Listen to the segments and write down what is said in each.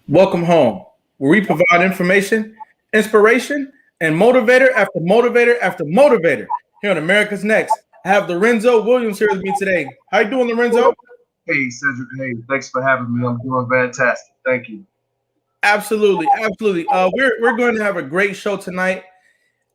Welcome home, where we provide information, inspiration, and motivator after motivator after motivator. Here on America's Next, I have Lorenzo Williams here with me today. How you doing, Lorenzo? Hey, Cedric. Hey, thanks for having me. I'm doing fantastic. Thank you. Absolutely, absolutely. We're going to have a great show tonight,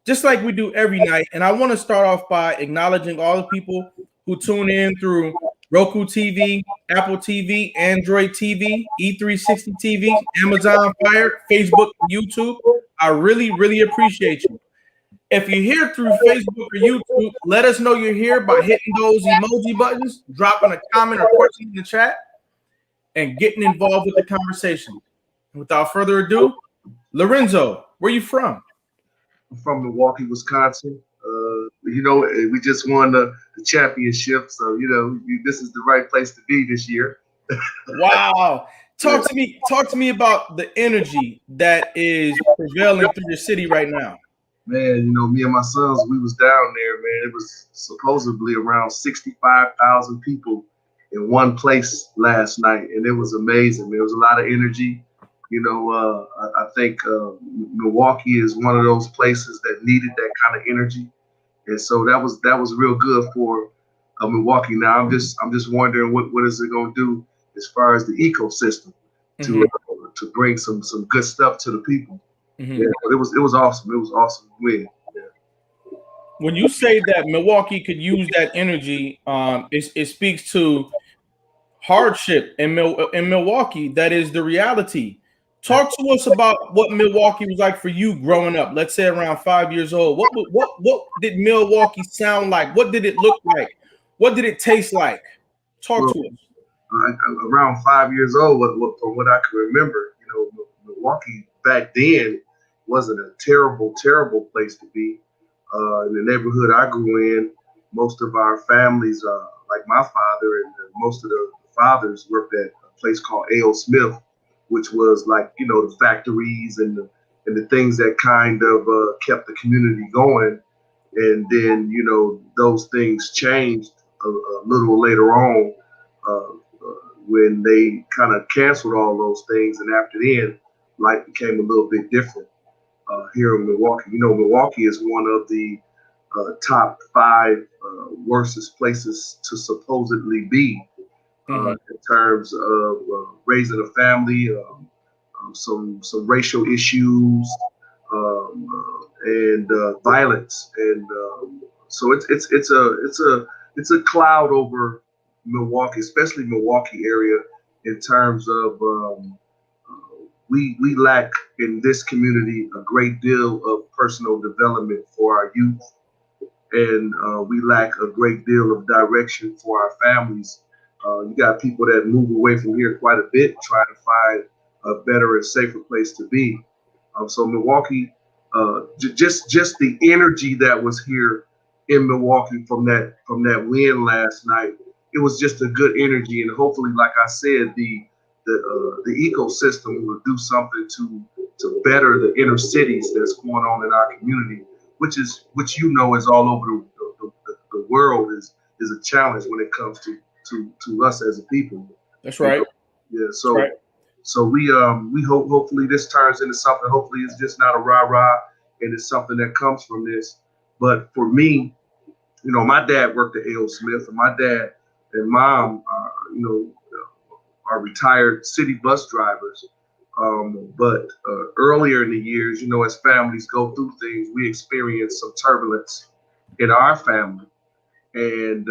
just like we do every night. And I want to start off by acknowledging all the people who tune in through Roku TV, Apple TV, Android TV, E360 TV, Amazon Fire, Facebook, YouTube. I really, really appreciate you. If you're here through Facebook or YouTube, let us know you're here by hitting those emoji buttons, dropping a comment or question in the chat, and getting involved with the conversation. Without further ado, Lorenzo, where you from? I'm from Milwaukee, Wisconsin. We just won the championship, so this is the right place to be this year. Wow. Yeah. Talk to me about the energy that is prevailing through your city right now. Man, me and my sons, we was down there, man. It was supposedly around 65,000 people in one place last night, and it was amazing. There was a lot of energy. I think Milwaukee is one of those places that needed that kind of energy, and so that was real good for Milwaukee. Now I'm just wondering what is it going to do as far as the ecosystem to to bring some good stuff to the people. Yeah, but it was awesome. It was awesome to win. Yeah. When you say that Milwaukee could use that energy, it speaks to hardship in Milwaukee. That is the reality. Talk to us about what Milwaukee was like for you growing up. Let's say around 5 years old. What did Milwaukee sound like? What did it look like? What did it taste like? Talk Well, to us. around 5 years old, from what I can remember, Milwaukee back then wasn't a terrible, terrible place to be. In the neighborhood I grew in, most of our families, like my father and most of the fathers, worked at a place called A.O. Smith, which was like the factories and the things that kind of kept the community going. And then those things changed a little later on. Uh, when they kind of canceled all those things. And after then, life became a little bit different here in Milwaukee. Milwaukee is one of the top five worstest places to supposedly be in terms of raising a family, some racial issues, and violence, and so it's a cloud over Milwaukee, especially Milwaukee area, in terms of we lack in this community a great deal of personal development for our youth, and we lack a great deal of direction for our families. You got people that move away from here quite a bit, trying to find a better and safer place to be. So Milwaukee, just the energy that was here in Milwaukee from that win last night, it was just a good energy, and hopefully, like I said, the ecosystem will do something to better the inner cities that's going on in our community, which is all over the world is a challenge when it comes to us as a people. That's You right. know? Yeah. That's right. So we hopefully this turns into something. Hopefully it's just not a rah rah, and it's something that comes from this. But for me, my dad worked at A.O. Smith, and my dad and mom, are retired city bus drivers. But earlier in the years, as families go through things, we experienced some turbulence in our family, and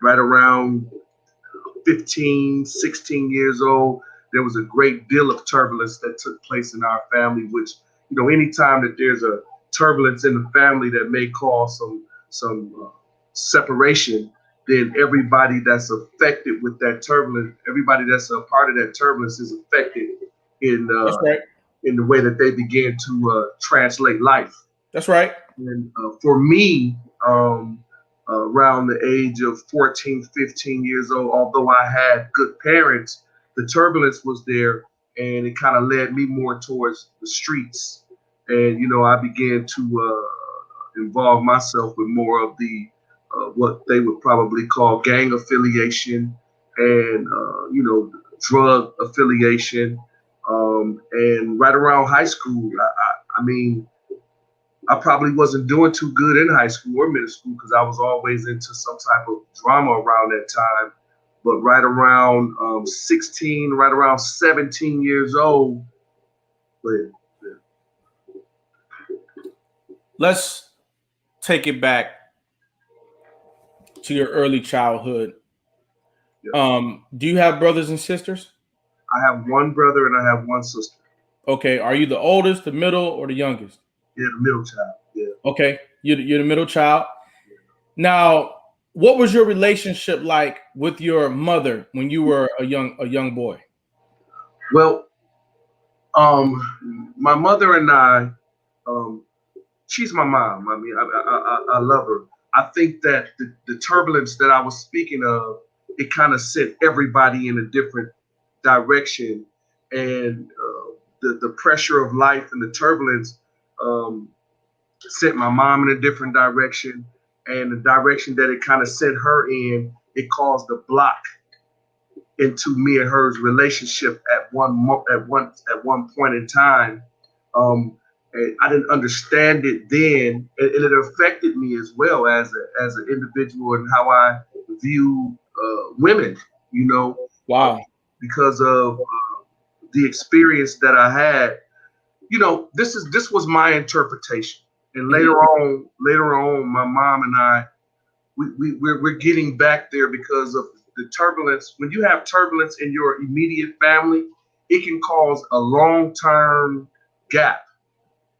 right around 15, 16 years old, there was a great deal of turbulence that took place in our family, which, anytime that there's a turbulence in the family that may cause some separation, then everybody that's affected with that turbulence, everybody that's a part of that turbulence is affected in That's right. in the way that they begin to translate life. That's right. And for me, around the age of 14, 15 years old, although I had good parents, the turbulence was there, and it kind of led me more towards the streets. And, I began to involve myself with more of the what they would probably call gang affiliation, and drug affiliation. And right around high school, I mean, I probably wasn't doing too good in high school or middle school because I was always into some type of drama around that time. But right around 16, right around 17 years old, but, yeah. Let's take it back to your early childhood. Yeah. Do you have brothers and sisters? I have one brother and I have one sister. Okay. Are you the oldest, the middle, or the youngest? Yeah, the middle child. Yeah. Okay. You're the middle child. Now, what was your relationship like with your mother when you were a young boy? Well, my mother and I, she's my mom. I mean, I love her. I think that the turbulence that I was speaking of, it kind of sent everybody in a different direction, and the pressure of life and the turbulence sent my mom in a different direction, and the direction that it kind of sent her in, it caused a block into me and her's relationship at one point in time. And I didn't understand it then, and it affected me as well as an individual and how I view women. You know, Wow. because of the experience that I had. You know, this was my interpretation, and later on, my mom and I, we're getting back there because of the turbulence. When you have turbulence in your immediate family, it can cause a long-term gap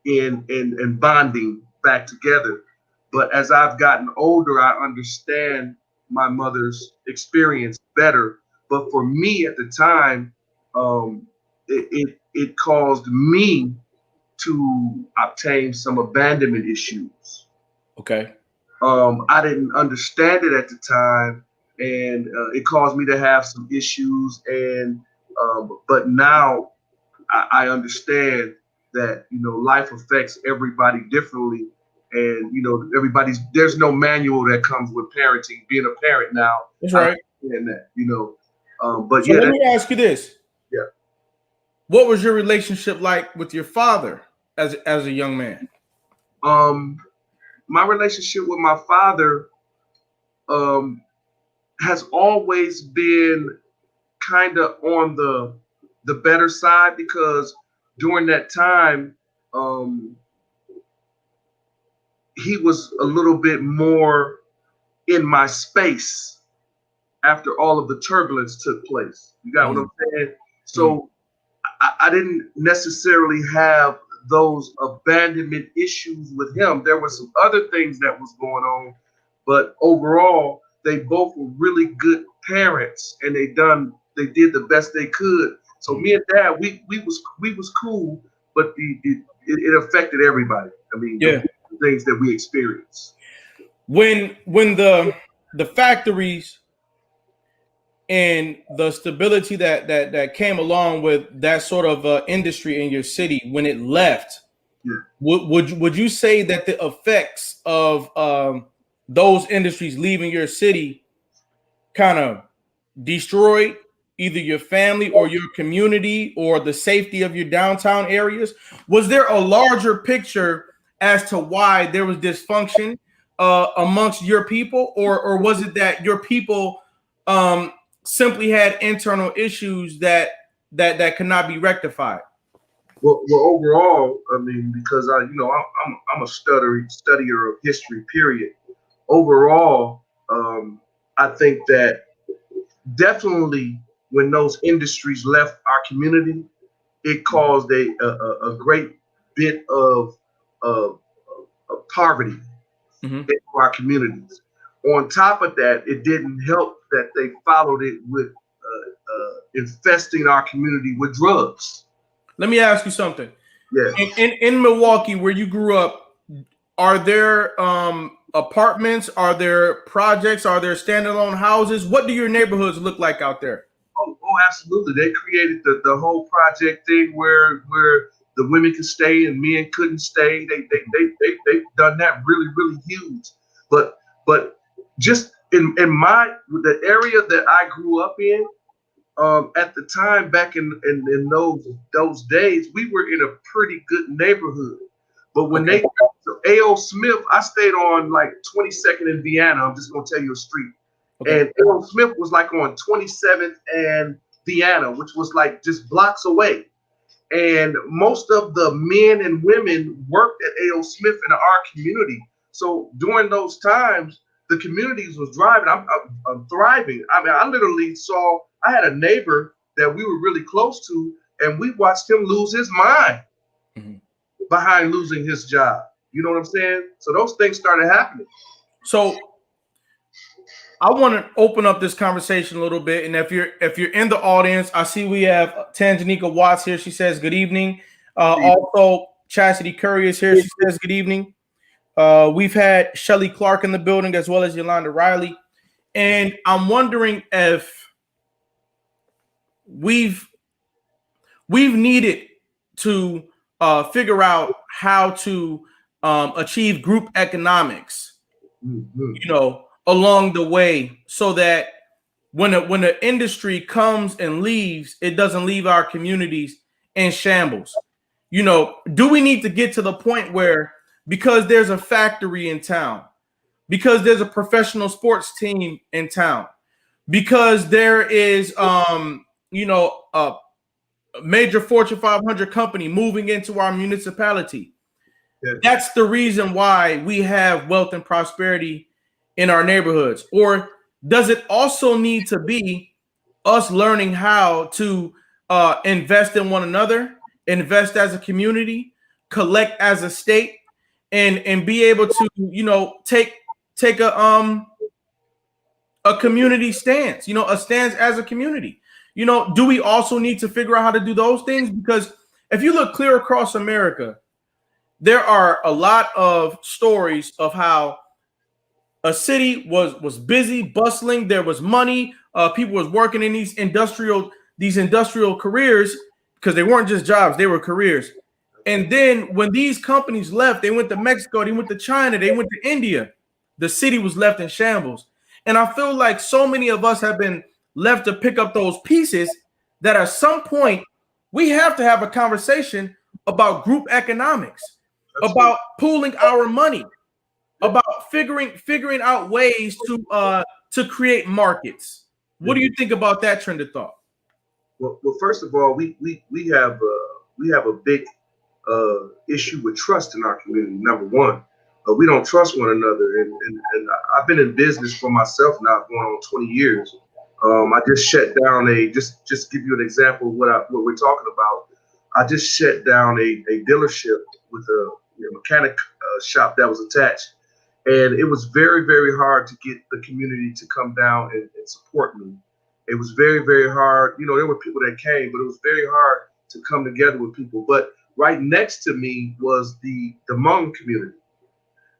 in bonding back together. But as I've gotten older, I understand my mother's experience better. But for me at the time, it caused me to obtain some abandonment issues. Okay. I didn't understand it at the time, and it caused me to have some issues. And but now I understand that life affects everybody differently, and there's no manual that comes with parenting. Being a parent now, That's I right. understand that. But So yeah, let me ask you this. yeah. What was your relationship like with your father as a young man? Um, my relationship with my father um, has always been kind of on the better side because during that time, um, he was a little bit more in my space after all of the turbulence took place. You got what I'm saying? So I didn't necessarily have those abandonment issues with him. There were some other things that was going on, but overall, they both were really good parents, and they did the best they could. So me and Dad, we was cool, but it affected everybody. I mean, Yeah. the things that we experienced. When the factories and the stability that came along with that sort of industry in your city, when it left, Yeah. would you say that the effects of those industries leaving your city kind of destroyed either your family or your community or the safety of your downtown areas? Was there a larger picture as to why there was dysfunction amongst your people, or was it that your people simply had internal issues that cannot be rectified? Well, overall, I mean, because I'm a studier of history. Period. Overall, I think that definitely when those industries left our community, it caused a great bit of, of poverty Mm-hmm. in our communities. On top of that, it didn't help that they followed it with infesting our community with drugs. Let me ask you something. Yeah. In Milwaukee, where you grew up, are there apartments? Are there projects? Are there standalone houses? What do your neighborhoods look like out there? Oh, absolutely. They created the whole project thing where the women could stay and men couldn't stay. They've done that really huge. But just in the area that I grew up in, At the time, back in those days, we were in a pretty good neighborhood. But when Okay. so A.O. Smith, I stayed on like 22nd in Vienna. I'm just gonna tell you a street. Okay. And A.O. Smith was like on 27th and Vienna, which was like just blocks away. And most of the men and women worked at A.O. Smith in our community. So during those times, the communities was driving. I'm thriving. I mean, I literally saw. I had a neighbor that we were really close to, and we watched him lose his mind Mhm. behind losing his job. You know what I'm saying? So those things started happening. So I want to open up this conversation a little bit, and if you're in the audience, I see we have Tanjanika Watts here. She says good evening. Also, Chastity Curry is here. She says good evening. We've had Shelly Clark in the building as well as Yolanda Riley, and I'm wondering if we've needed to figure out how to achieve group economics, along the way, so that when the industry comes and leaves, it doesn't leave our communities in shambles. Do we need to get to the point where, because there's a factory in town, because there's a professional sports team in town, because there is a major Fortune 500 company moving into our municipality, that's the reason why we have wealth and prosperity in our neighborhoods? Or does it also need to be us learning how to invest in one another, invest as a community, collect as a state, and be able to take a community stance, a stance as a community? Do we also need to figure out how to do those things? Because if you look clear across America, there are a lot of stories of how a city was busy, bustling. There was money. People was working in these industrial careers, because they weren't just jobs; they were careers. And then when these companies left, they went to Mexico, they went to China, they went to India. The city was left in shambles. And I feel like so many of us have been left to pick up those pieces, that at some point we have to have a conversation about group economics, about pooling our money, about figuring out ways to create markets. What do you think about that trend of thought? Well, first of all, we have a big issue with trust in our community. Number one, we don't trust one another, and I've been in business for myself now going on 20 years. I just shut down just give you an example of what we're talking about. I just shut down a dealership with a mechanic shop that was attached, and it was very, very hard to get the community to come down and support me. It was very, very hard. There were people that came, but it was very hard to come together with people. But right next to me was the Hmong community.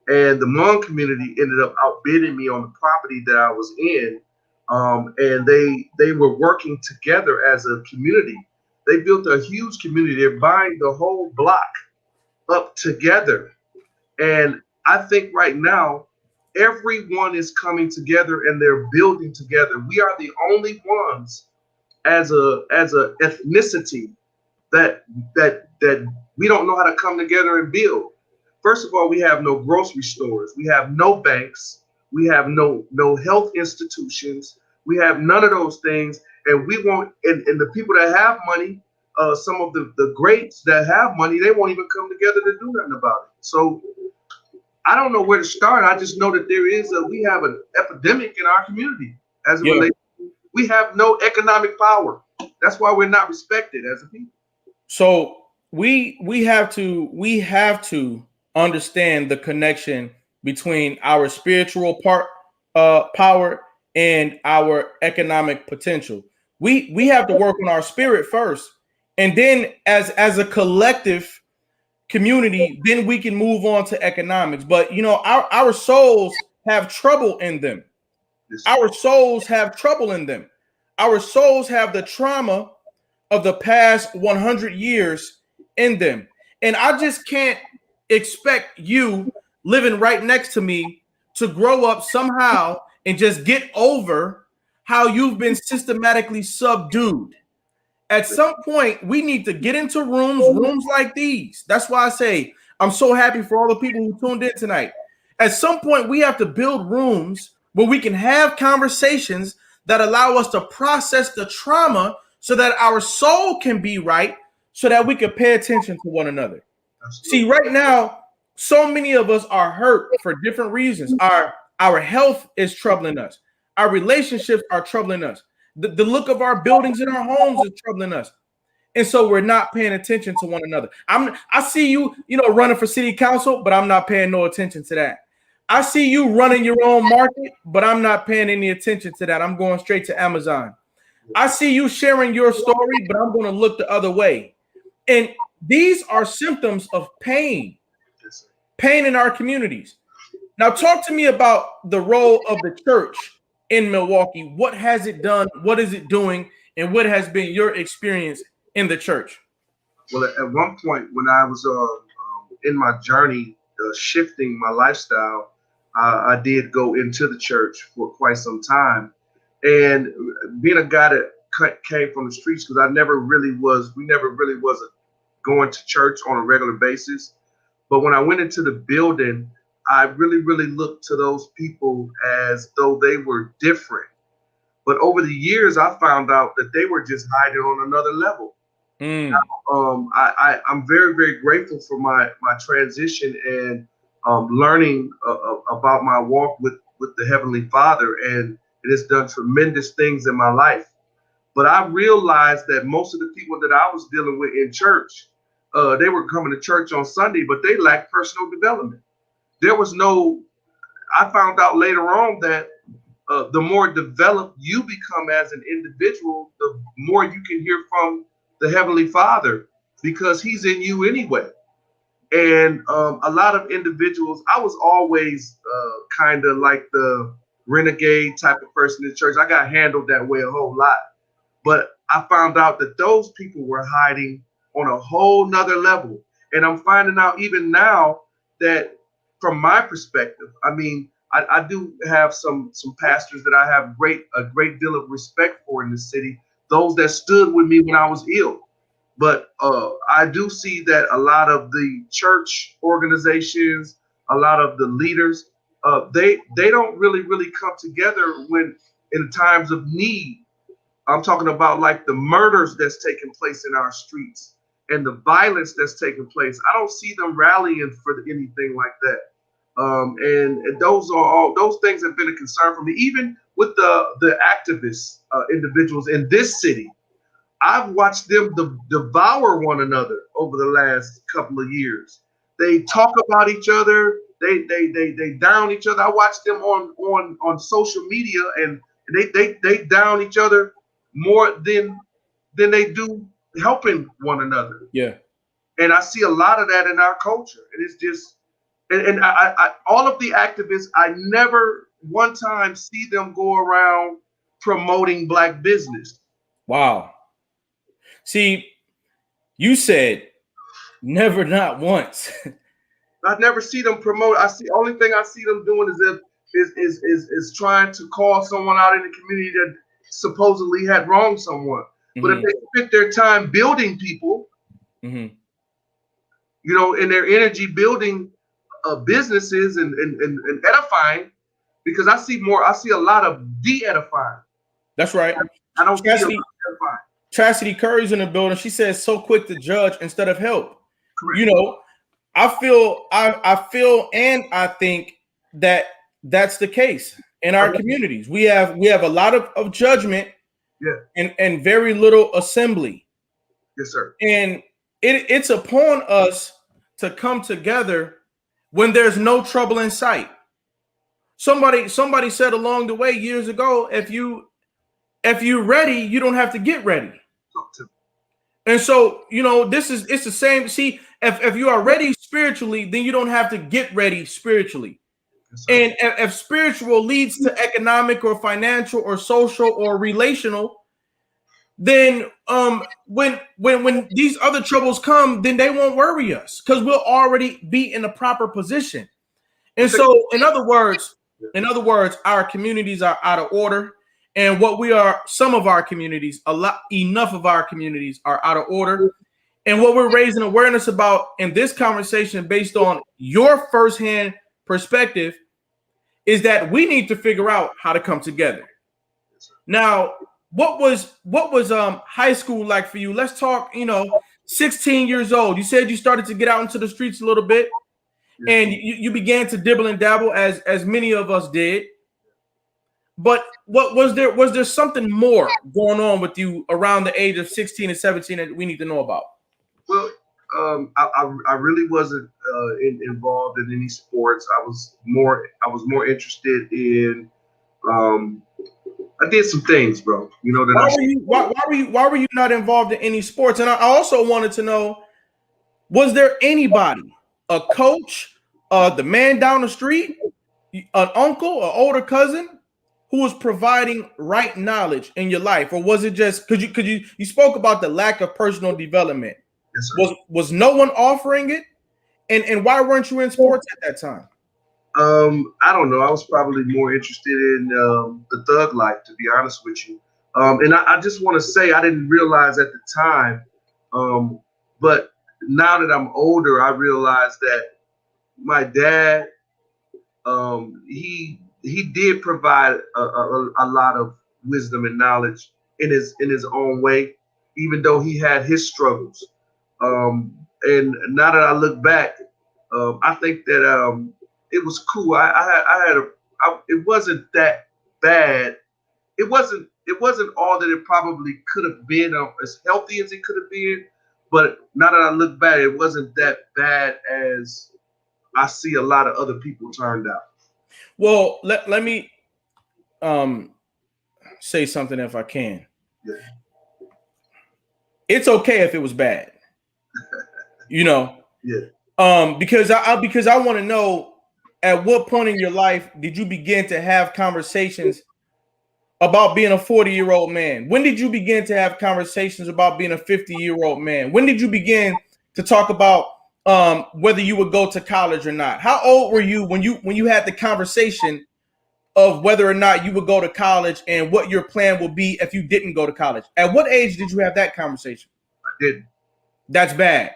And the Hmong community ended up outbidding me on the property that I was in. And they were working together as a community. They built a huge community. They're buying the whole block up together. And I think right now, everyone is coming together and they're building together. We are the only ones as a ethnicity that we don't know how to come together and build. First of all, we have no grocery stores, we have no banks, we have no health institutions, we have none of those things, and we won't. And the people that have money, some of the greats that have money, they won't even come together to do nothing about it. So I don't know where to start. I just know that we have an epidemic in our community as it relates. We have no economic power. That's why we're not respected as a people. So we have to understand the connection between our spiritual power and our economic potential. We have to work on our spirit first, and then as a collective community, then we can move on to economics. But our souls have trouble in them. Our souls have trouble in them. Our souls have the trauma of the past 100 years in them. And I just can't expect you living right next to me to grow up somehow and just get over how you've been systematically subdued. At some point, we need to get into rooms like these. That's why I say I'm so happy for all the people who tuned in tonight. At some point, we have to build rooms where we can have conversations that allow us to process the trauma so that our soul can be right, so that we can pay attention to one another. Absolutely. See, right now, so many of us are hurt for different reasons. Our health is troubling us. Our relationships are troubling us. The look of our buildings and our homes is troubling us. And so we're not paying attention to one another. I see you, running for city council, but I'm not paying no attention to that. I see you running your own market, but I'm not paying any attention to that. I'm going straight to Amazon. I see you sharing your story, but I'm going to look the other way. And these are symptoms of pain in our communities. Now, talk to me about the role of the church in Milwaukee. What has it done? What is it doing? And what has been your experience in the church? Well, at one point when I was in my journey, shifting my lifestyle, I did go into the church for quite some time. And being a guy that came from the streets, because we never really was going to church on a regular basis. But when I went into the building, I really looked to those people as though they were different. But over the years, I found out that they were just hiding on another level. I'm very grateful for my transition and learning about my walk with the Heavenly Father, and it has done tremendous things in my life. But I realized that most of the people that I was dealing with in church, they were coming to church on Sunday, but they lacked personal development. I found out later on that the more developed you become as an individual, the more you can hear from the Heavenly Father, because he's in you anyway. And a lot of individuals, I was always kind of like the renegade type of person in church. I got handled that way a whole lot. But I found out that those people were hiding on a whole nother level. And I'm finding out even now that from my perspective, I mean, I do have some pastors that I have a great deal of respect for in the city, those that stood with me when I was ill. But I do see that a lot of the church organizations, a lot of the leaders, they don't really come together when in times of need. I'm talking about like the murders that's taking place in our streets and the violence that's taking place. I don't see them rallying for anything like that. And those things have been a concern for me, even with the activist individuals in this city. I've watched them devour one another over the last couple of years. They talk about each other. They down each other. I watch them on social media, and they down each other more than they do helping one another. Yeah. And I see a lot of that in our culture, and it's just. And I all of the activists, I never one time see them go around promoting Black business. Wow. See, you said never, not once. I never see them promote. Only thing I see them doing is trying to call someone out in the community that supposedly had wronged someone. Mm-hmm. But if they spent their time building people, mm-hmm. And their energy building businesses and edifying, because I see a lot of de-edifying. That's right. I don't see a lot of edifying. Chastity Curry's in the building. She says, so quick to judge instead of help. Correct. I feel and I think that that's the case in our communities. We have a lot of judgment, and very little assembly. Yes, sir. And it's upon us to come together when there's no trouble in sight. Somebody said along the way years ago, if you're ready, you don't have to get ready. And so, it's the same. See, if you are ready spiritually, then you don't have to get ready spiritually. And if spiritual leads to economic or financial or social or relational, then when these other troubles come, then they won't worry us because we'll already be in the proper position. And so, in other words, our communities are out of order. and some of our communities, enough of our communities are out of order. And what we're raising awareness about in this conversation, based on your firsthand perspective, is that we need to figure out how to come together. Now, what was high school like for you? Let's talk, 16 years old. You said you started to get out into the streets a little bit, and you began to dibble and dabble as many of us did. But what was there something more going on with you around the age of 16 and 17 that we need to know about? Well, I really wasn't involved in any sports. I was more interested in. I did some things, bro. Why were you not involved in any sports? And I also wanted to know, was there anybody, a coach, the man down the street, an uncle, an older cousin, who was providing right knowledge in your life, or was it just because you spoke about the lack of personal development? Yes, was no one offering it, and why weren't you in sports at that time? I don't know. I was probably more interested in the thug life, to be honest with you. And I just want to say I didn't realize at the time, but now that I'm older, I realize that my dad, he did provide a lot of wisdom and knowledge in his own way, even though he had his struggles. And now that I look back, I think that it was cool. It wasn't that bad. It wasn't all that it probably could have been, as healthy as it could have been. But now that I look back, it wasn't that bad as I see a lot of other people turned out. Well, let me say something if I can. Yeah. It's okay if it was bad. Yeah. Because I want to know, at what point in your life did you begin to have conversations about being a 40-year-old man? When did you begin to have conversations about being a 50-year-old man? When did you begin to talk about whether you would go to college or not? How old were you when you had the conversation of whether or not you would go to college and what your plan would be if you didn't go to college? At what age did you have that conversation? I didn't. That's bad.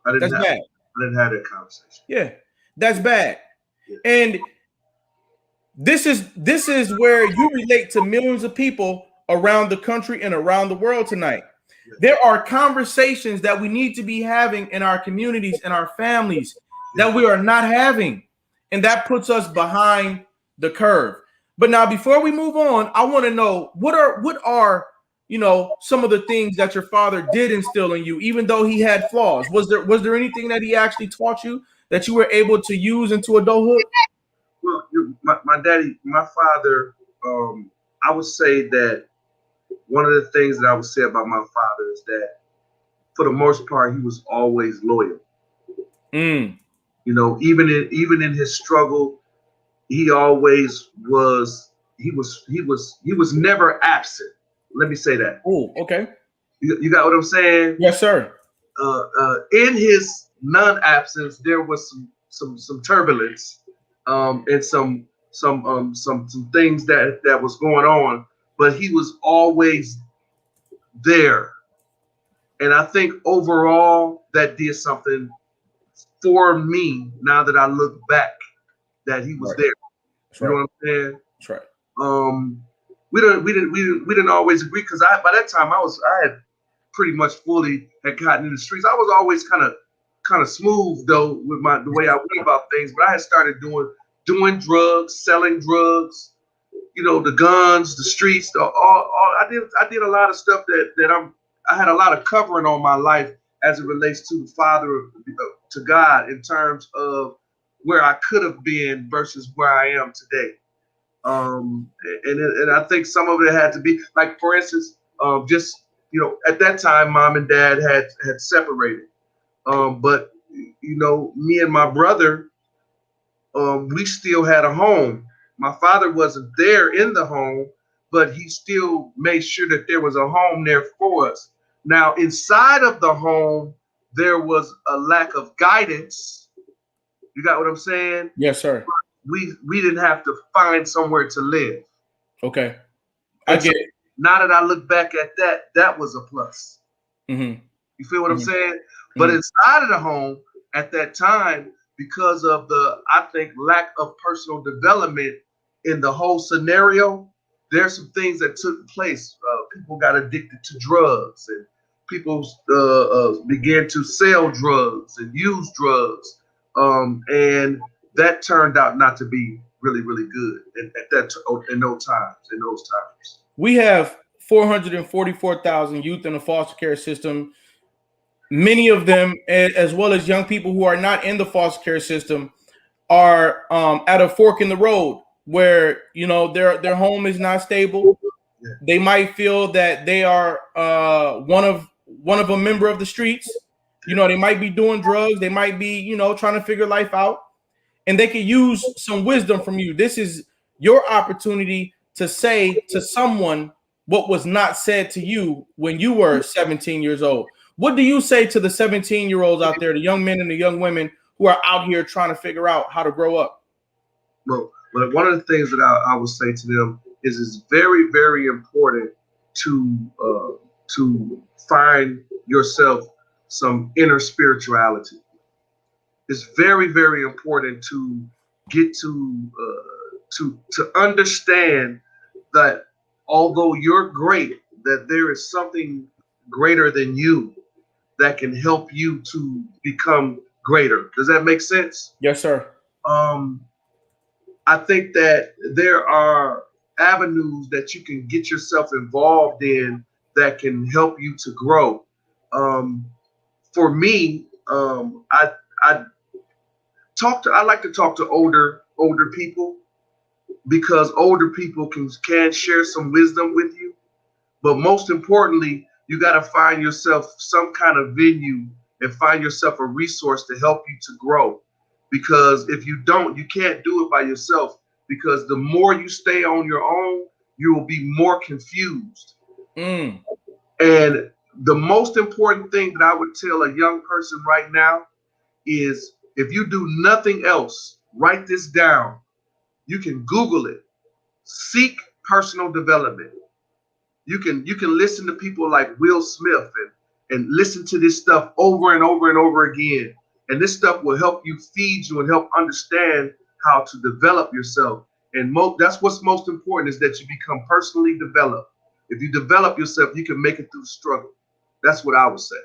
I didn't That's bad. I didn't have that conversation. Yeah, that's bad. Yeah. And this is where you relate to millions of people around the country and around the world tonight. Yeah. There are conversations that we need to be having in our communities and our families that we are not having, and that puts us behind the curve. But now, before we move on, I want to know what are some of the things that your father did instill in you, even though he had flaws. Was there anything that he actually taught you that you were able to use into adulthood? Well, my father, I would say that one of the things that I would say about my father is that, for the most part, he was always loyal. Even in his struggle, he always was. He was never absent. Let me say that. Oh, okay. You got what I'm saying? Yes, sir. In his non-absence, there was some turbulence, and some things that was going on, but he was always there. And I think overall that did something for me. Now that I look back, that he was there. That's you right. know what I'm saying? That's right. We didn't always agree, because by that time I had pretty much fully had gotten in the streets. I was always kind of smooth though with the way I went about things, but I had started doing drugs, selling drugs, the guns, the streets, I did a lot of stuff that I had a lot of covering on my life as it relates to the Father, to God, in terms of where I could have been versus where I am today. And I think some of it had to be, like, for instance, just at that time, mom and dad had separated, but me and my brother, we still had a home. My father wasn't there in the home, but he still made sure that there was a home there for us. Now, inside of the home, there was a lack of guidance. You got what I'm saying? Yes, sir. We didn't have to find somewhere to live. Okay. I get it. Now that I look back at that, that was a plus. Mm-hmm. You feel what I'm saying? Mm-hmm. But inside of the home at that time, because of the, I think, lack of personal development in the whole scenario, there's some things that took place. People got addicted to drugs, and people began to sell drugs and use drugs, and that turned out not to be really, really good in those times. We have 444,000 youth in the foster care system. Many of them, as well as young people who are not in the foster care system, are at a fork in the road where, you know, their home is not stable. Yeah. They might feel that they are one of a member of the streets. You know, they might be doing drugs. They might be, you know, trying to figure life out, and they could use some wisdom from you. This is your opportunity to say to someone what was not said to you when you were 17 years old. What do you say to the 17-year-olds out there, the young men and the young women who are out here trying to figure out how to grow up? Well, one of the things that I would say to them is it's very, very important to find yourself some inner spirituality. It's very, very important to get to understand that although you're great, that there is something greater than you that can help you to become greater. Does that make sense? Yes, sir. I think that there are avenues that you can get yourself involved in that can help you to grow. For me, I like to talk to older people, because older people can share some wisdom with you. But most importantly, you got to find yourself some kind of venue and find yourself a resource to help you to grow. Because if you don't, you can't do it by yourself. Because the more you stay on your own, you will be more confused. And the most important thing that I would tell a young person right now is, if you do nothing else, write this down. You can Google it. Seek personal development. You can listen to people like Will Smith and listen to this stuff over and over and over again. And this stuff will help you, feed you, and help understand how to develop yourself. And that's what's most important, is that you become personally developed. If you develop yourself, you can make it through the struggle. That's what I would say.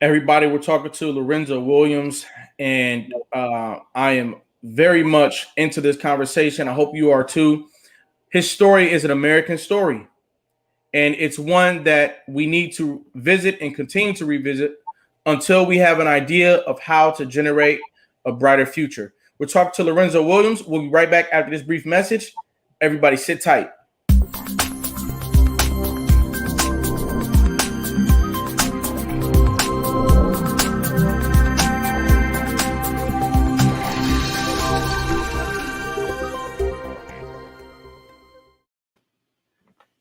Everybody, we're talking to Lorenzo Williams, and I am very much into this conversation. I hope you are too. His story is an American story, and it's one that we need to visit and continue to revisit until we have an idea of how to generate a brighter future. We're talking to Lorenzo Williams. We'll be right back after this brief message. Everybody sit tight.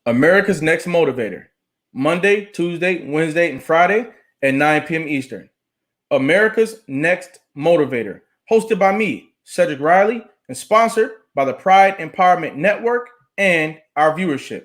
America's Next Motivator, Monday, Tuesday, Wednesday, and Friday at 9 p.m. Eastern. America's Next Motivator, hosted by me, Cedric Riley, and sponsored by the Pride Empowerment Network and our viewership.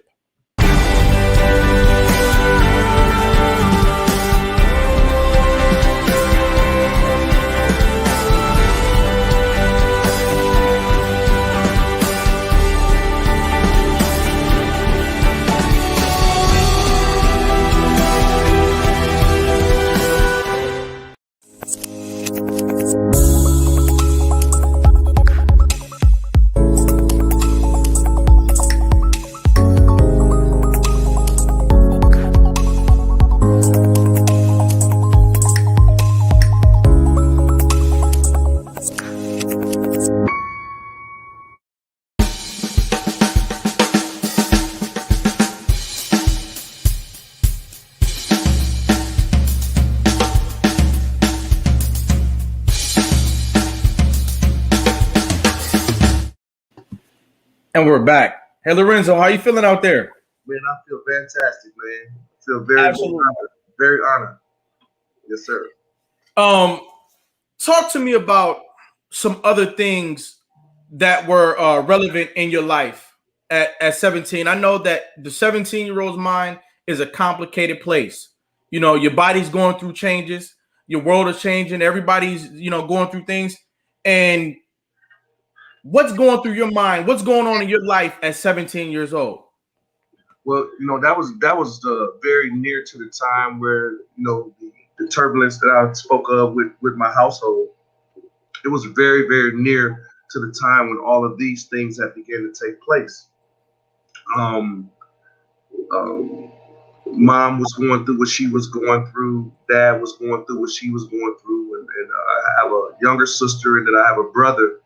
And we're back. Hey, Lorenzo, how you feeling out there? Man, I feel fantastic, man. I feel very honored. Yes, sir. Talk to me about some other things that were relevant in your life at 17. I know that the 17-year-old's mind is a complicated place. You know, your body's going through changes, your world is changing, everybody's, you know, going through things. And what's going through your mind? What's going on in your life at 17 years old? Well, you know, that was very near to the time where, you know, the turbulence that I spoke of with my household. It was very, very near to the time when all of these things had begun to take place. Um, Mom was going through what she was going through. Dad was going through what she was going through, and I have a younger sister, and then I have a brother.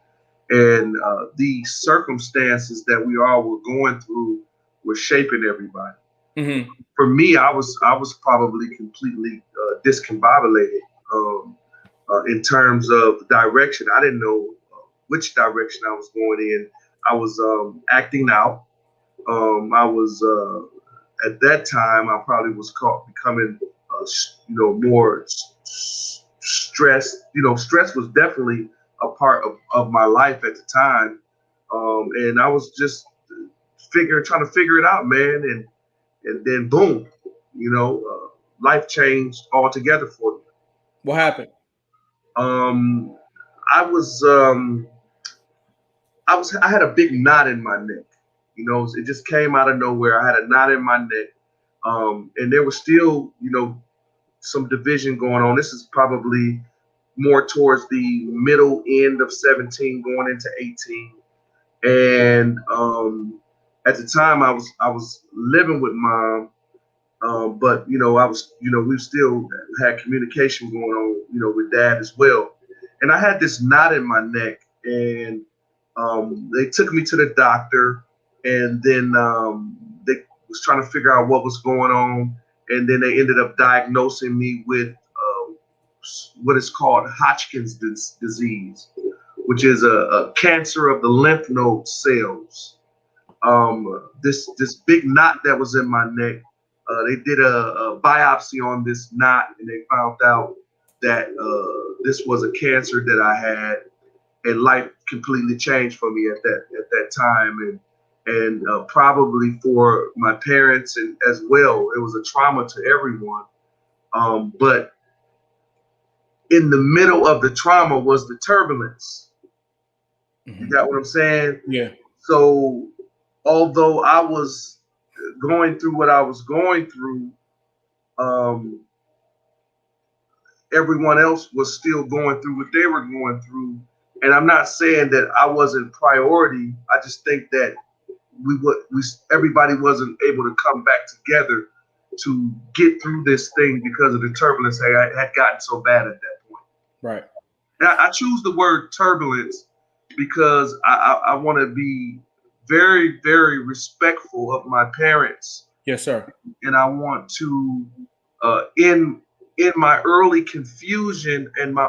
And the circumstances that we all were going through were shaping everybody. Mm-hmm. For me, I was probably completely discombobulated in terms of direction. I didn't know which direction I was going in. I was acting out. I was at that time. I probably was becoming, more stressed. You know, stress was definitely a part of my life at the time, and I was just trying to figure it out, man. And then boom, life changed altogether for me. What happened? I had a big knot in my neck. You know, it just came out of nowhere. I had a knot in my neck, and there was still, some division going on. This is probably more towards the middle end of 17, going into 18. And at the time, I was living with Mom, but we still had communication going on, with Dad as well. And I had this knot in my neck, and they took me to the doctor, and then they was trying to figure out what was going on, and then they ended up diagnosing me with what is called Hodgkin's disease, which is a cancer of the lymph node cells. This big knot that was in my neck, they did a biopsy on this knot, and they found out that this was a cancer that I had, and life completely changed for me at that time, and probably for my parents and as well. It was a trauma to everyone, but in the middle of the trauma was the turbulence. Mm-hmm. You got what I'm saying? Yeah. So although I was going through what I was going through, everyone else was still going through what they were going through. And I'm not saying that I wasn't priority. I just think that everybody wasn't able to come back together to get through this thing because of the turbulence that had gotten so bad at that point. Right. And I choose the word turbulence because I want to be very, very respectful of my parents. Yes, sir. And I want to, in my early confusion and my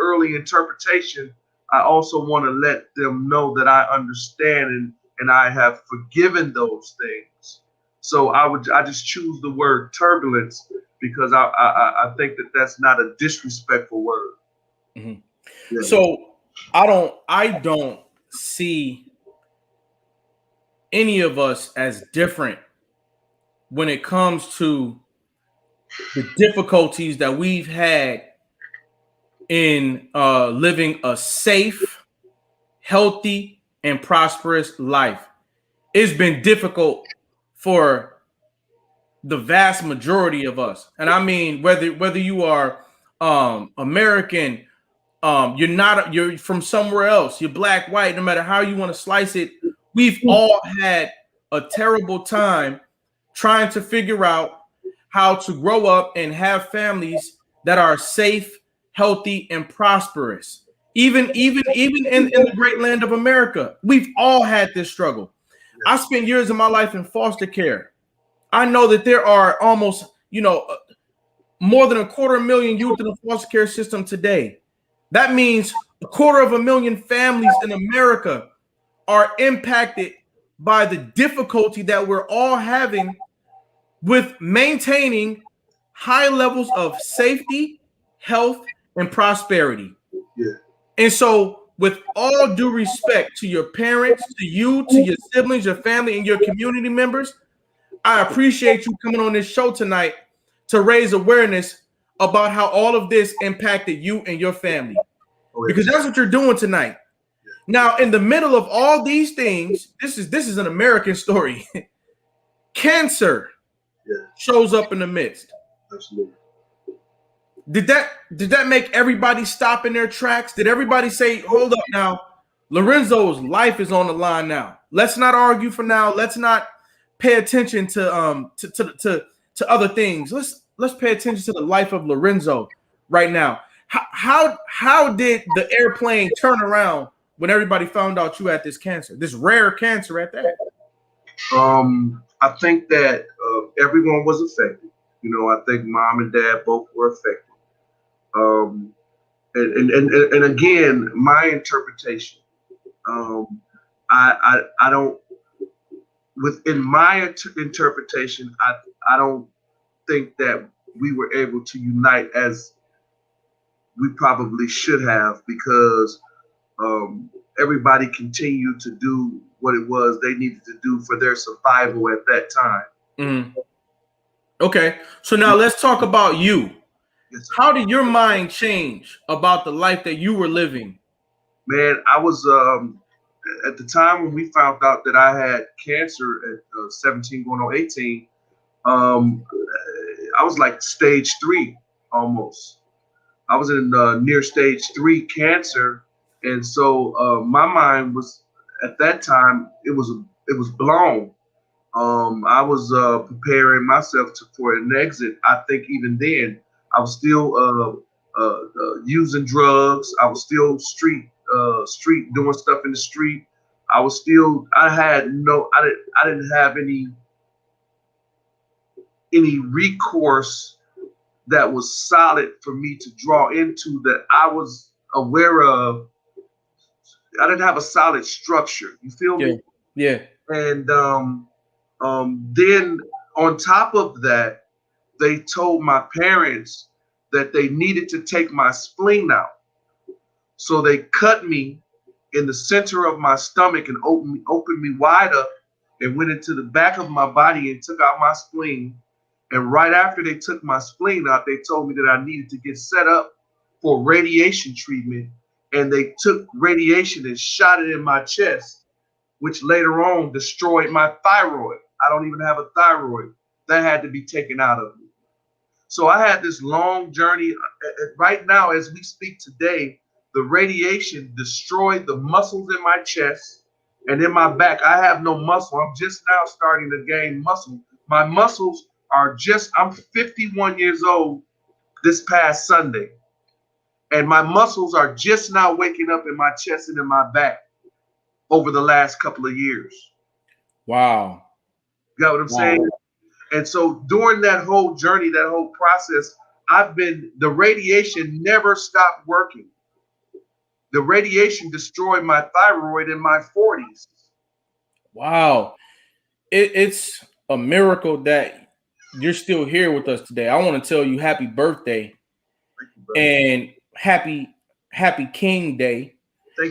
early interpretation, I also want to let them know that I understand and I have forgiven those things. So I just choose the word turbulence because I think that that's not a disrespectful word. Mm-hmm. Yeah. So I don't see any of us as different when it comes to the difficulties that we've had in living a safe, healthy, and prosperous life. It's been difficult for the vast majority of us. And I mean, whether you are American, you're from somewhere else, you're black, white, no matter how you want to slice it, we've all had a terrible time trying to figure out how to grow up and have families that are safe, healthy, and prosperous. Even in the great land of America, we've all had this struggle. I spent years of my life in foster care. I know that there are almost, more than 250,000 youth in the foster care system today. That means 250,000 families in America are impacted by the difficulty that we're all having with maintaining high levels of safety, health, and prosperity. Yeah. And so with all due respect to your parents, to you, to your siblings, your family, and your community members, I appreciate you coming on this show tonight to raise awareness about how all of this impacted you and your family. Because that's what you're doing tonight. Now, in the middle of all these things, this is an American story. Cancer shows up in the midst. Absolutely. Did that make everybody stop in their tracks? Did everybody say, hold up now, Lorenzo's life is on the line now. Let's not argue for now. Let's not pay attention to other things. Let's pay attention to the life of Lorenzo right now. How did the airplane turn around when everybody found out you had this cancer, this rare cancer at that? I think that everyone was affected. You know, I think mom and dad both were affected. And again, my interpretation. I don't. Within my interpretation, I don't think that we were able to unite as we probably should have, because everybody continued to do what it was they needed to do for their survival at that time. Mm-hmm. Okay, so now let's talk about you. Yes, how did your mind change about the life that you were living? Man, I was at the time when we found out that I had cancer at 17 going on 18, I was like stage 3 almost. I was in near stage 3 cancer, and so my mind was at that time it was blown. I was preparing myself for an exit. I think even then I was still using drugs. I was still street doing stuff in the street. I didn't have any recourse that was solid for me to draw into, that I was aware of. I didn't have a solid structure. You feel me? Yeah. And then on top of that, they told my parents that they needed to take my spleen out. So they cut me in the center of my stomach and opened me wide up and went into the back of my body and took out my spleen. And right after they took my spleen out, they told me that I needed to get set up for radiation treatment. And they took radiation and shot it in my chest, which later on destroyed my thyroid. I don't even have a thyroid. That had to be taken out of me. So I had this long journey. Right now, as we speak today, the radiation destroyed the muscles in my chest and in my back. I have no muscle. I'm just now starting to gain muscle. My muscles are I'm 51 years old this past Sunday. And my muscles are just now waking up in my chest and in my back over the last couple of years. Wow. You got what I'm saying? And so during that whole journey, that whole process, the radiation never stopped working. The radiation destroyed my thyroid in my 40s. Wow. It's a miracle that you're still here with us today. I want to tell you happy birthday and happy King Day.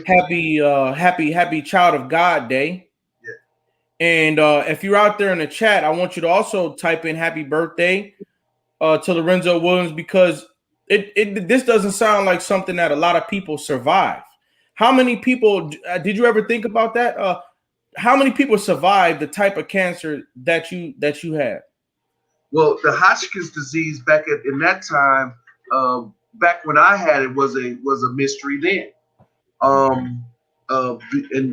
Happy Child of God Day. Yeah. And if you're out there in the chat, I want you to also type in happy birthday to Lorenzo Williams, because this doesn't sound like something that a lot of people survive. How many people did you ever think about that? How many people survived the type of cancer that you had? Well, the Hodgkin's disease in that time, back when I had it, was a mystery then. And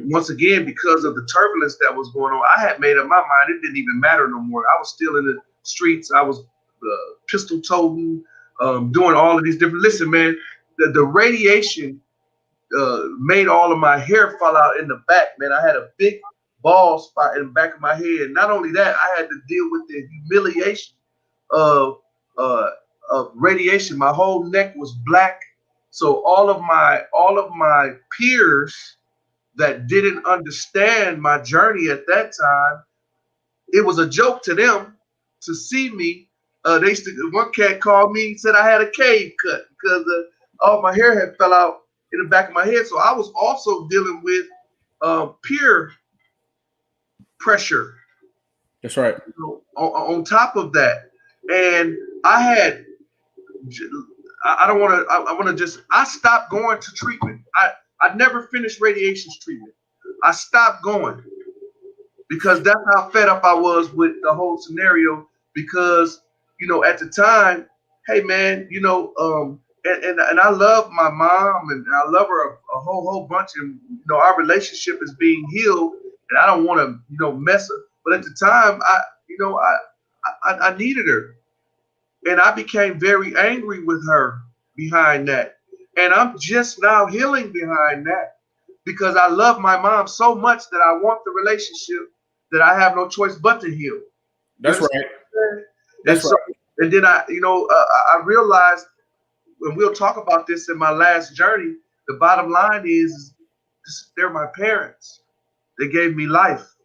once again, because of the turbulence that was going on, I had made up my mind. It didn't even matter no more. I was still in the streets. I was pistol toting, doing all of these different. Listen, man, the radiation made all of my hair fall out in the back. Man, I had a big bald spot in the back of my head. Not only that, I had to deal with the humiliation of radiation. My whole neck was black. So all of my peers that didn't understand my journey at that time, it was a joke to them to see me. One cat called me and said I had a cave cut because all my hair had fell out in the back of my head. So I was also dealing with peer pressure. That's right. On top of that, and I had, I don't want to, I want to just, I stopped going to treatment. I never finished radiations treatment. I stopped going because that's how fed up I was with the whole scenario. Because, at the time, hey man, and I love my mom and I love her a whole bunch, and our relationship is being healed, and I don't want to mess her. But at the time, I needed her, and I became very angry with her behind that, and I'm just now healing behind that because I love my mom so much that I want the relationship that I have no choice but to heal. That's right. That's right. right. And then I realized, and we'll talk about this in my last journey, the bottom line is they're my parents. They gave me life.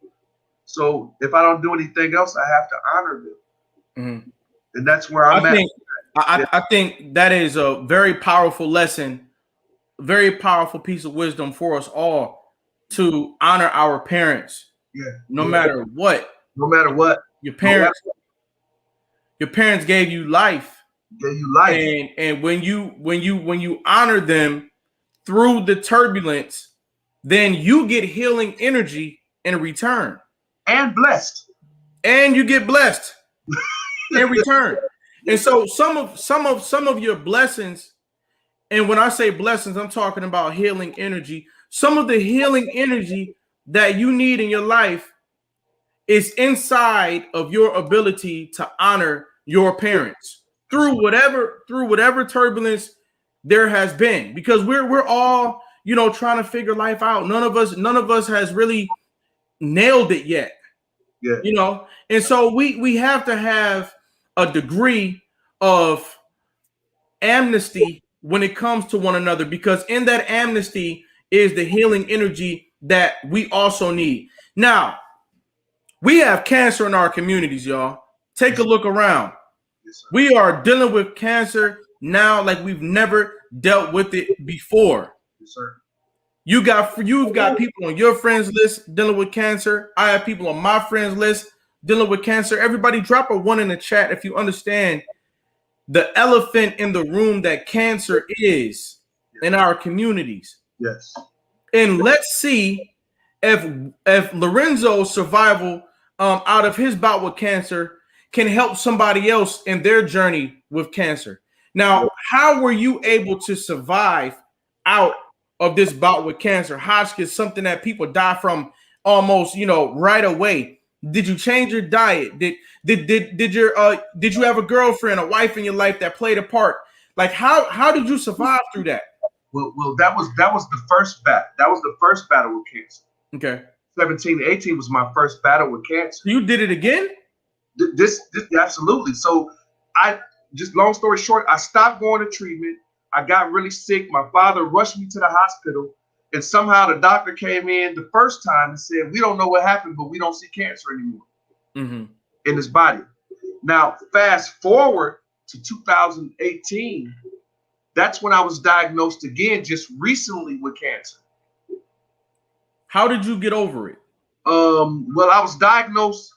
So if I don't do anything else, I have to honor them. Mm-hmm. And that's where I'm at. I think that is a very powerful lesson, very powerful piece of wisdom for us all to honor our parents. Yeah. No matter what. No matter what. Your parents gave you life. Gave you life. And when you honor them through the turbulence, then you get healing energy in return. And blessed. And you get blessed in return. And so some of your blessings, and when I say blessings, I'm talking about healing energy. Some of the healing energy that you need in your life is inside of your ability to honor your parents through whatever turbulence there has been, because we're all trying to figure life out. None of us has really nailed it yet. Yeah. And so we have to have a degree of amnesty when it comes to one another, because in that amnesty is the healing energy that we also need. Now, we have cancer in our communities, y'all. Take a look around. Yes, we are dealing with cancer now like we've never dealt with it before. Yes, sir. You've got people on your friends list dealing with cancer. I have people on my friends list dealing with cancer. Everybody drop a 1 in the chat if you understand the elephant in the room that cancer is in our communities. Yes. And let's see if Lorenzo's survival out of his bout with cancer can help somebody else in their journey with cancer. Now, how were you able to survive out of this bout with cancer? Hodgkin's, something that people die from almost, right away. Did you change your diet? Did you have a girlfriend, a wife in your life that played a part? Like how did you survive through that? Well, that was the first battle. That was the first battle with cancer. Okay. 17 to 18 was my first battle with cancer. You did it again? This absolutely. So long story short, I stopped going to treatment. I got really sick. My father rushed me to the hospital, and somehow the doctor came in the first time and said, "We don't know what happened, but we don't see cancer anymore in his body." Now, fast forward to 2018. That's when I was diagnosed again, just recently, with cancer. How did you get over it? Well, I was diagnosed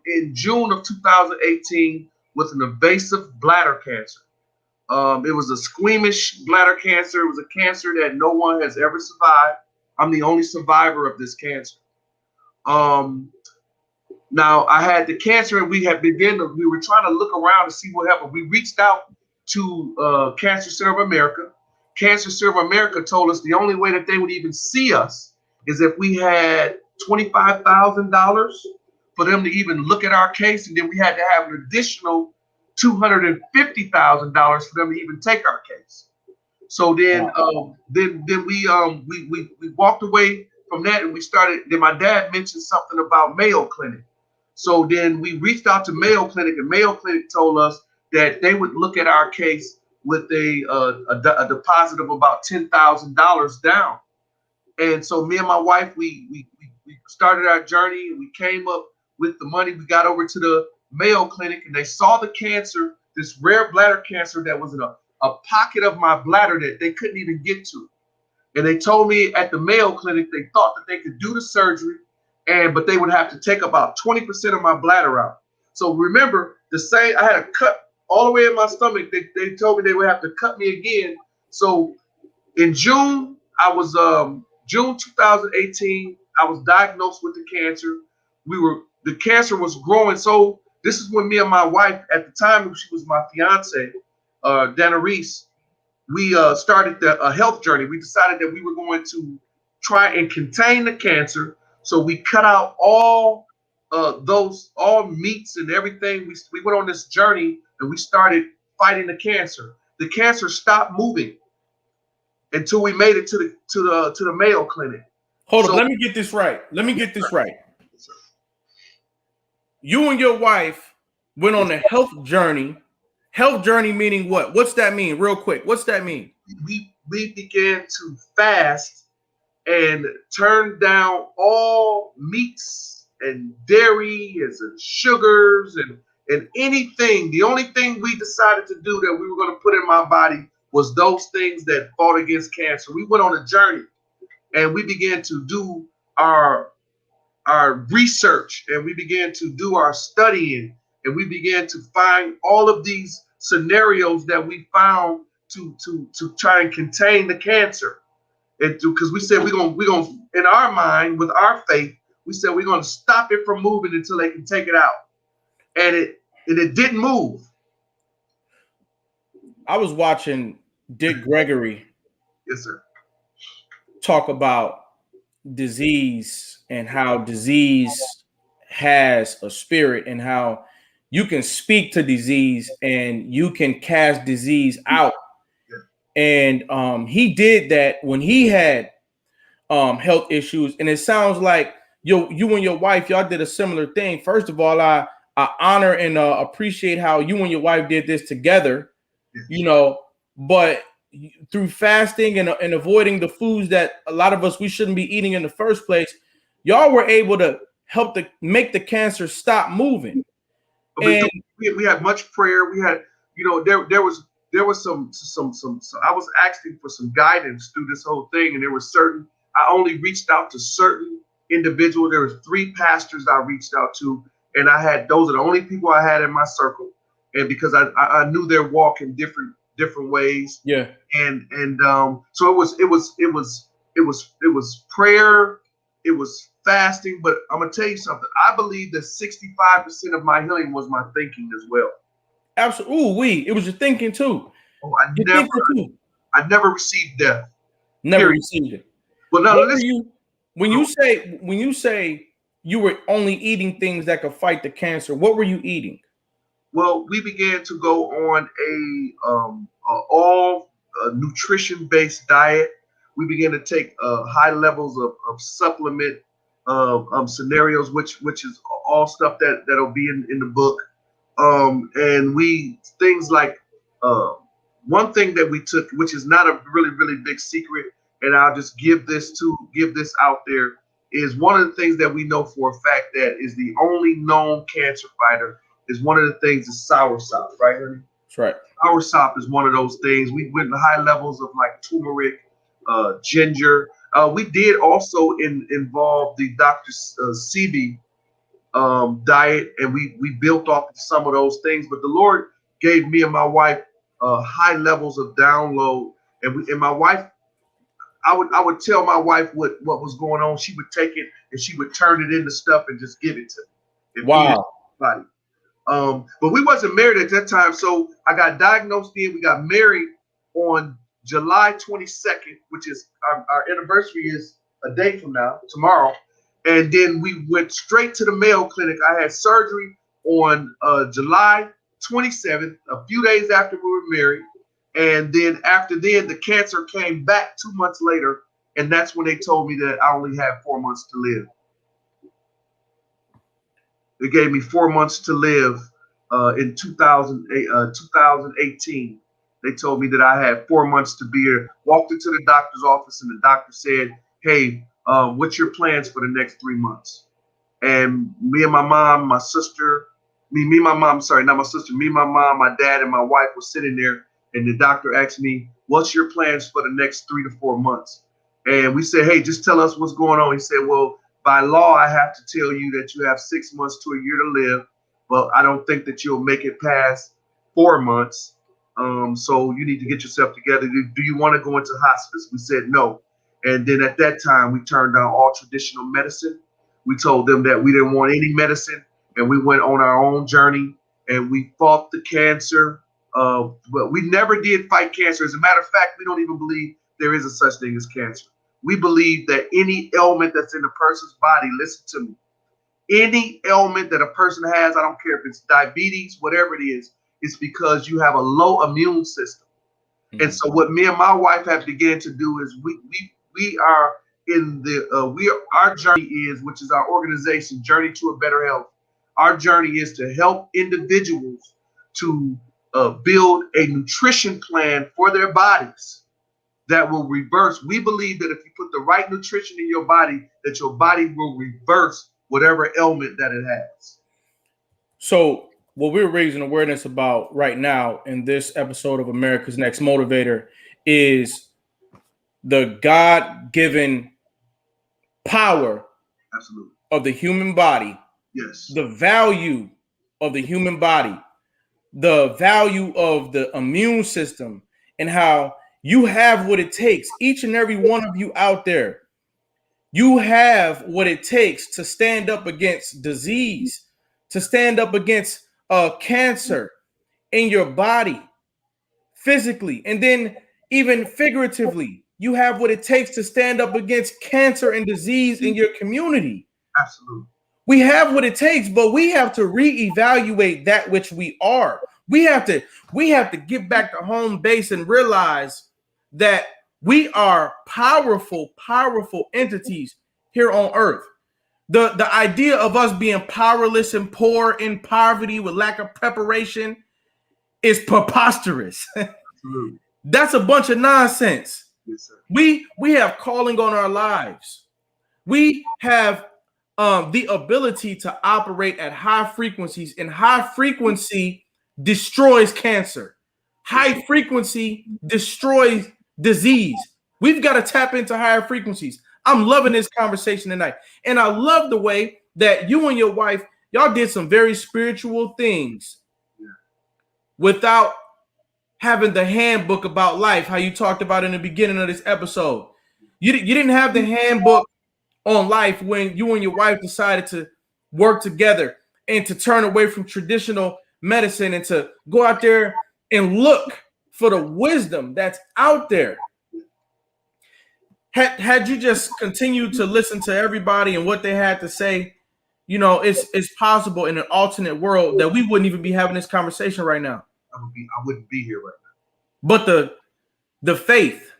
in June of 2018 with an invasive bladder cancer. It was a squamous bladder cancer. It was a cancer that no one has ever survived. I'm the only survivor of this cancer. Now, I had the cancer, and we were trying to look around to see what happened. We reached out to Cancer Center of America. Cancer Center of America told us the only way that they would even see us is if we had $25,000 for them to even look at our case, and then we had to have an additional $250,000 for them to even take our case. So then, we walked away from that, and we started. Then my dad mentioned something about Mayo Clinic. So then we reached out to Mayo Clinic, and Mayo Clinic told us that they would look at our case with a deposit of about $10,000 down. And so me and my wife, we started our journey, and we came up with the money. We got over to the Mayo Clinic, and they saw the cancer, this rare bladder cancer that was in a pocket of my bladder that they couldn't even get to. And they told me at the Mayo Clinic they thought that they could do the surgery, but they would have to take about 20% of my bladder out. So remember, I had a cut all the way in my stomach. They told me they would have to cut me again. So in June, June 2018, I was diagnosed with the cancer. The cancer was growing. So this is when me and my wife, at the time she was my fiance, Dana Reese, we started a health journey. We decided that we were going to try and contain the cancer. So we cut out all meats and everything. We went on this journey and we started fighting the cancer. The cancer stopped moving until we made it to the Mayo Clinic. Hold up, let me get this right. You and your wife went on a health journey. Health journey meaning what? What's that mean? Real quick, what's that mean? We began to fast and turn down all meats and dairies and sugars and anything. The only thing we decided to do that we were going to put in my body was those things that fought against cancer. We went on a journey and we began to do our research, and we began to do our studying, and we began to find all of these scenarios that we found to try and contain the cancer. Because we said we're gonna in our mind, with our faith, we said we're gonna stop it from moving until they can take it out. And it didn't move. I was watching Dick Gregory Yes, sir. talk about disease and how disease has a spirit and how you can speak to disease and you can cast disease out. And he did that when he had health issues. And it sounds like you and your wife, y'all did a similar thing. First of all, I honor and appreciate how you and your wife did this together, but through fasting and avoiding the foods that a lot of us, we shouldn't be eating in the first place, y'all were able to help make the cancer stop moving. And we had much prayer. We had, there was some I was asking for some guidance through this whole thing. And I only reached out to certain individuals. There was 3 pastors I reached out to, and those are the only people I had in my circle. And because I knew their walk in different ways. Yeah. And so it was prayer, it was fasting, but I'm gonna tell you something. I believe that 65% of my healing was my thinking as well. Absolutely. It was your thinking too. Oh, I never received death. Never received it. But now when you say you were only eating things that could fight the cancer, what were you eating? Well, we began to go on all nutrition-based diet. We began to take high levels of supplement scenarios, which is all stuff that'll be in the book. And things like one thing that we took, which is not a really, really big secret, and I'll just give this out there, is one of the things that we know for a fact that is the only known cancer fighter is one of the things is soursop, right, honey? That's right. Soursop is one of those things. We went to high levels of like turmeric, ginger. We did also involve the Dr. Sebi diet, and we built off of some of those things. But the Lord gave me and my wife high levels of download, and my wife, I would tell my wife what was going on. She would take it and she would turn it into stuff and just give it to me. Wow. But we wasn't married at that time, so I got diagnosed then. We got married on July 22nd, which is our anniversary is a day from now, tomorrow. And then we went straight to the Mayo Clinic. I had surgery on July 27th, a few days after we were married. And then the cancer came back 2 months later, and that's when they told me that I only had 4 months to live. They gave me 4 months to live in 2018. They told me that I had 4 months to be here. Walked into the doctor's office, and the doctor said, "Hey, what's your plans for the next 3 months?" And me and my mom, my sister, me, my mom, sorry, not my sister, me, my mom, my dad, and my wife were sitting there, and the doctor asked me, "What's your plans for the next 3 to 4 months?" And we said, hey, just tell us what's going on. He said, well, by law, I have to tell you that you have 6 months to a year to live, but I don't think that you'll make it past 4 months. So you need to get yourself together. Do you want to go into hospice? We said no. And then at that time, we turned down all traditional medicine. We told them that we didn't want any medicine, and we went on our own journey, and we fought the cancer. But we never did fight cancer. As a matter of fact, we don't even believe there is a such thing as cancer. We believe that any ailment that's in a person's body, listen to me, any ailment that a person has, I don't care if it's diabetes, whatever it is, it's because you have a low immune system. Mm-hmm. And so what me and my wife have began to do is we are in the our journey is, which is our organization, Journey to a Better Health. Our journey is to help individuals to build a nutrition plan for their bodies that will reverse. We believe that if you put the right nutrition in your body, that your body will reverse whatever ailment that it has. So what we're raising awareness about right now in this episode of America's Next Motivator is the God-given power Absolutely. of the human body. Yes. The value of the human body, the value of the immune system, and how you have what it takes. Each and every one of you out there, you have what it takes to stand up against disease, to stand up against cancer in your body, physically, and then even figuratively. You have what it takes to stand up against cancer and disease in your community. Absolutely. We have what it takes, but we have to reevaluate that which we are. We have to get back to home base and realize that we are powerful entities here on earth. The idea of us being powerless and poor in poverty with lack of preparation is preposterous. That's a bunch of nonsense. Yes, sir. We have calling on our lives. We have the ability to operate at high frequencies, and high frequency destroys cancer. High frequency destroys disease. We've got to tap into higher frequencies. I'm loving this conversation tonight. And I love the way that you and your wife, y'all did some very spiritual things without having the handbook about life, how you talked about in the beginning of this episode. You didn't have the handbook on life when you and your wife decided to work together and to turn away from traditional medicine and to go out there and look for the wisdom that's out there. Had you just continued to listen to everybody and what they had to say, you know, it's possible in an alternate world that we wouldn't even be having this conversation right now. I wouldn't be here right now. But the faith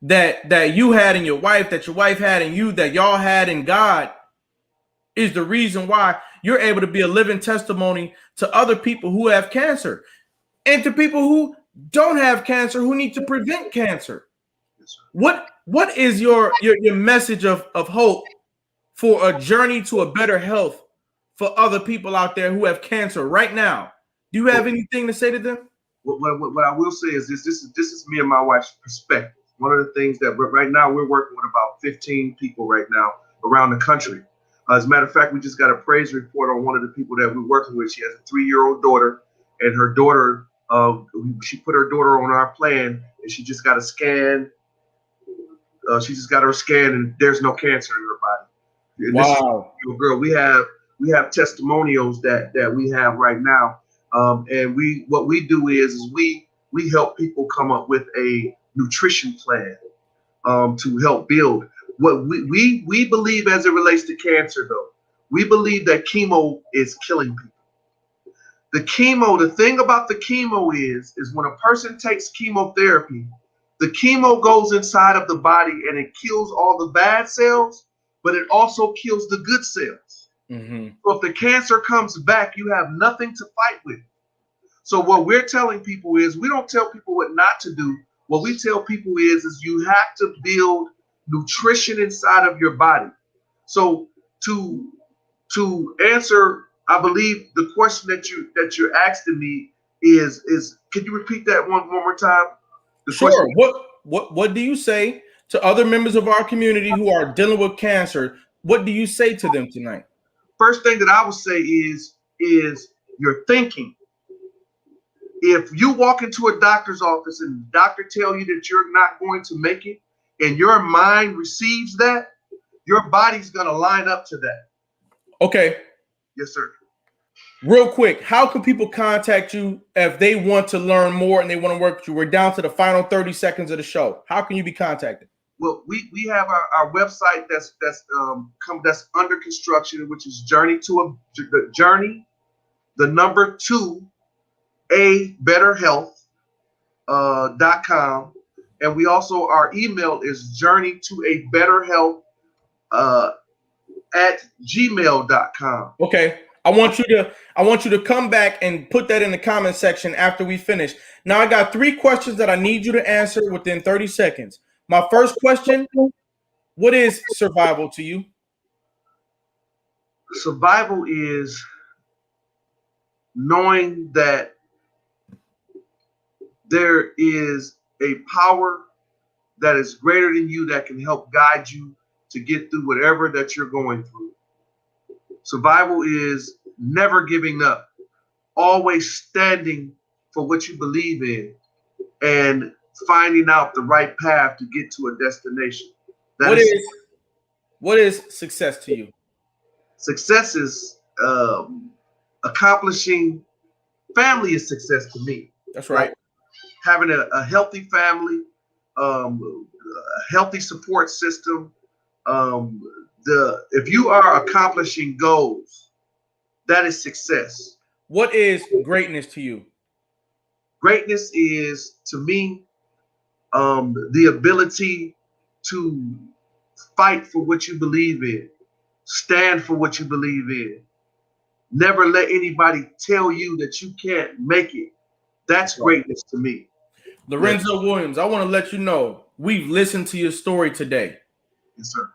that you had in your wife, that your wife had in you, that y'all had in God is the reason why you're able to be a living testimony to other people who have cancer and to people who don't have cancer, who need to prevent cancer. Yes, What is your message of hope for a journey to a better health for other people out there who have cancer right now? Do you have anything to say to them? What I will say is this is me and my wife's perspective. One of the things that right now we're working with about 15 people right now around the country. As a matter of fact, we just got a praise report on one of the people that we're working with. She has a 3-year-old daughter, and her daughter, she put her daughter on our plan, and she just got a scan. She just got her scan, and there's no cancer in her body. And wow, this is, girl, we have testimonials that we have right now, and what we do is we help people come up with a nutrition plan to help build. What we believe as it relates to cancer, though, we believe that chemo is killing people. The thing about the chemo is when a person takes chemotherapy, the chemo goes inside of the body and it kills all the bad cells, but it also kills the good cells. Mm-hmm. So if the cancer comes back, you have nothing to fight with. So what we're telling people is, we don't tell people what not to do. What we tell people is you have to build nutrition inside of your body. So to answer, I believe the question that you're asking me is can you repeat that one more time? Sure. What do you say to other members of our community who are dealing with cancer, what do you say to them tonight? First thing that I would say is your thinking. If you walk into a doctor's office and the doctor tell you that you're not going to make it, and your mind receives that, your body's going to line up to that. Okay. Yes, sir. Real quick, how can people contact you if they want to learn more and they want to work with you? We're down to the final 30 seconds of the show. How can you be contacted? Well, we have our website that's under construction, which is Journey, the number 2, a better health.com. And we also, our email is journey to a better health at gmail.com. Okay. I want you to come back and put that in the comment section after we finish. Now I got 3 questions that I need you to answer within 30 seconds. My first question, what is survival to you? Survival is knowing that there is a power that is greater than you that can help guide you to get through whatever that you're going through. Survival is never giving up, always standing for what you believe in, and finding out the right path to get to a destination. What is success to you? Success is accomplishing. Family is success to me. That's right. Like having a healthy family, a healthy support system. If you are accomplishing goals, that is success. What is greatness to you? Greatness is, to me, the ability to fight for what you believe in, stand for what you believe in. Never let anybody tell you that you can't make it. That's greatness to me. Lorenzo Williams, I want to let you know we've listened to your story today. Yes, sir.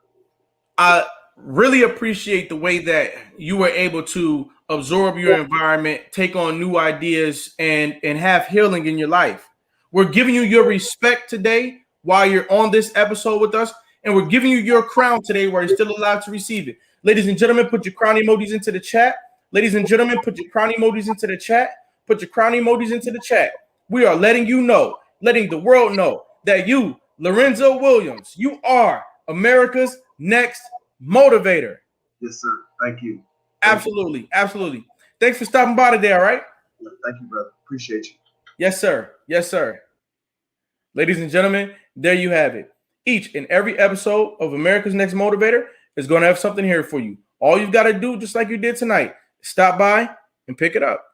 I really appreciate the way that you were able to absorb your environment, take on new ideas, and have healing in your life. We're giving you your respect today while you're on this episode with us, and we're giving you your crown today while you're still allowed to receive it. Ladies and gentlemen, put your crown emojis into the chat. Ladies and gentlemen, put your crown emojis into the chat. Put your crown emojis into the chat. We are letting you know, letting the world know that you, Lorenzo Williams, you are America's next motivator. Yes, sir. Thank you. Absolutely. Absolutely. Thanks for stopping by today, all right? Thank you, brother. Appreciate you. Yes, sir. Yes, sir. Ladies and gentlemen, there you have it. Each and every episode of America's Next Motivator is going to have something here for you. All you've got to do, just like you did tonight, stop by and pick it up.